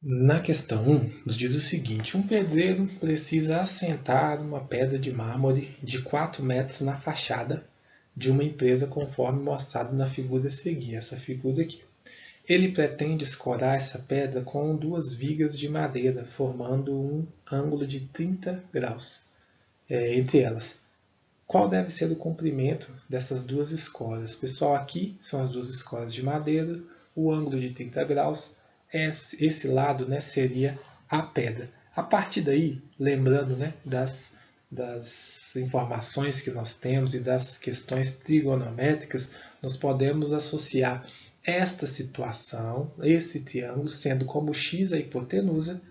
Na questão 1, nos diz o seguinte: um pedreiro precisa assentar uma pedra de mármore de 4 metros na fachada de uma empresa conforme mostrado na figura a seguir, essa figura aqui. Ele pretende escorar essa pedra com 2 vigas de madeira, formando um ângulo de 30 graus entre elas. Qual deve ser o comprimento dessas 2 escoras? Pessoal, aqui são as 2 escoras de madeira, o ângulo de 30 graus, esse lado, né, seria a pedra. A partir daí, lembrando, né, das informações que nós temos e das questões trigonométricas, nós podemos associar esta situação, esse triângulo, sendo como x a hipotenusa,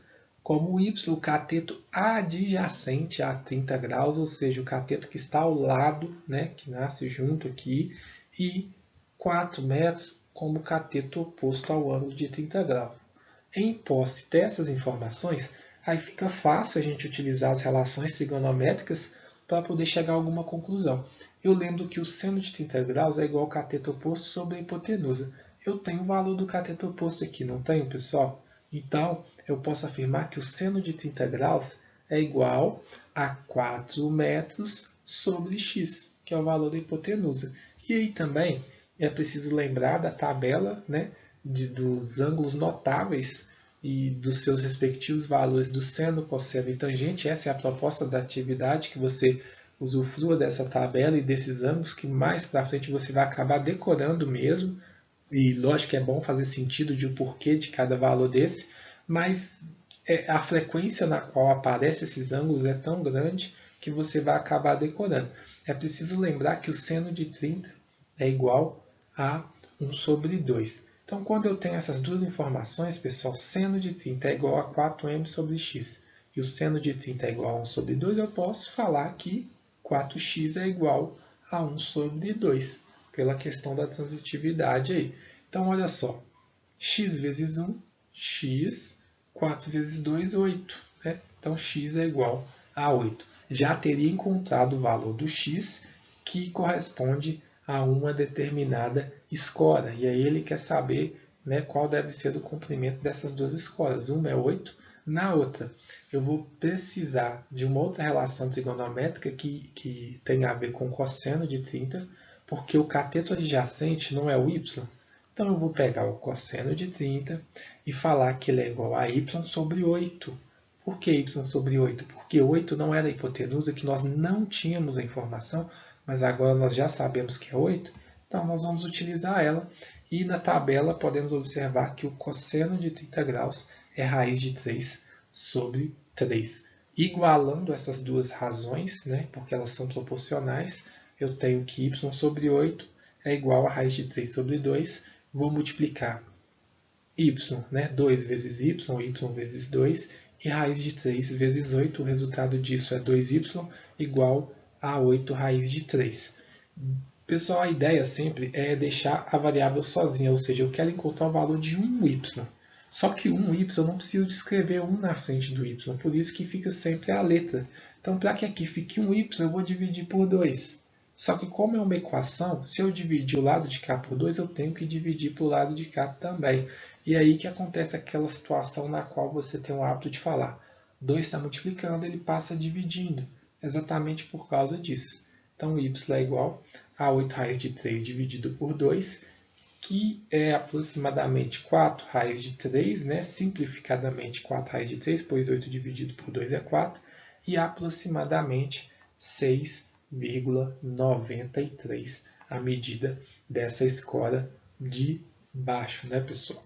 como y, o cateto adjacente a 30 graus, ou seja, o cateto que está ao lado, né, que nasce junto aqui, e 4 metros como cateto oposto ao ângulo de 30 graus. Em posse dessas informações, aí fica fácil a gente utilizar as relações trigonométricas para poder chegar a alguma conclusão. Eu lembro que o seno de 30 graus é igual ao cateto oposto sobre a hipotenusa. Eu tenho o valor do cateto oposto aqui, não tenho, pessoal? Então, eu posso afirmar que o seno de 30 graus é igual a 4 metros sobre x, que é o valor da hipotenusa. E aí também é preciso lembrar da tabela, né, dos ângulos notáveis e dos seus respectivos valores do seno, cosseno e tangente. Essa é a proposta da atividade, que você usufrua dessa tabela e desses ângulos, que mais para frente você vai acabar decorando mesmo. E lógico que é bom fazer sentido de o porquê de cada valor desse, mas a frequência na qual aparecem esses ângulos é tão grande que você vai acabar decorando. É preciso lembrar que o seno de 30 é igual a 1 sobre 2. Então, quando eu tenho essas duas informações, pessoal, seno de 30 é igual a 4m sobre x e o seno de 30 é igual a 1 sobre 2, eu posso falar que 4x é igual a 1 sobre 2, pela questão da transitividade aí. Então, olha só, x vezes 1, x, 4 vezes 2, 8. Né? Então, x é igual a 8. Já teria encontrado o valor do x, que corresponde a uma determinada escora. E aí ele quer saber, né, qual deve ser o comprimento dessas duas escoras. Uma é 8, na outra eu vou precisar de uma outra relação trigonométrica que tem a ver com cosseno de 30, porque o cateto adjacente não é o y. Então eu vou pegar o cosseno de 30 e falar que ele é igual a y sobre 8. Por que y sobre 8? Porque 8 não era a hipotenusa, que nós não tínhamos a informação, mas agora nós já sabemos que é 8, então nós vamos utilizar ela. E na tabela podemos observar que o cosseno de 30 graus é raiz de 3 sobre 3. Igualando essas duas razões, né, porque elas são proporcionais, eu tenho que y sobre 8 é igual a raiz de 3 sobre 2. Vou multiplicar y, né, 2 vezes y vezes 2, e raiz de 3 vezes 8. O resultado disso é 2y igual a 8 raiz de 3. Pessoal, a ideia sempre é deixar a variável sozinha, ou seja, eu quero encontrar o valor de 1y. Só que 1y eu não preciso de escrever 1 na frente do y, por isso que fica sempre a letra. Então, para que aqui fique 1y, eu vou dividir por 2. Só que como é uma equação, se eu dividir o lado de cá por 2, eu tenho que dividir para o lado de cá também. E aí que acontece aquela situação na qual você tem o hábito de falar. 2 está multiplicando, ele passa dividindo, exatamente por causa disso. Então, y é igual a 8 raiz de 3 dividido por 2, que é aproximadamente 4 raiz de 3, né? Simplificadamente 4 raiz de 3, pois 8 dividido por 2 é 4, e aproximadamente 6,93 a medida dessa escora de baixo, né, pessoal?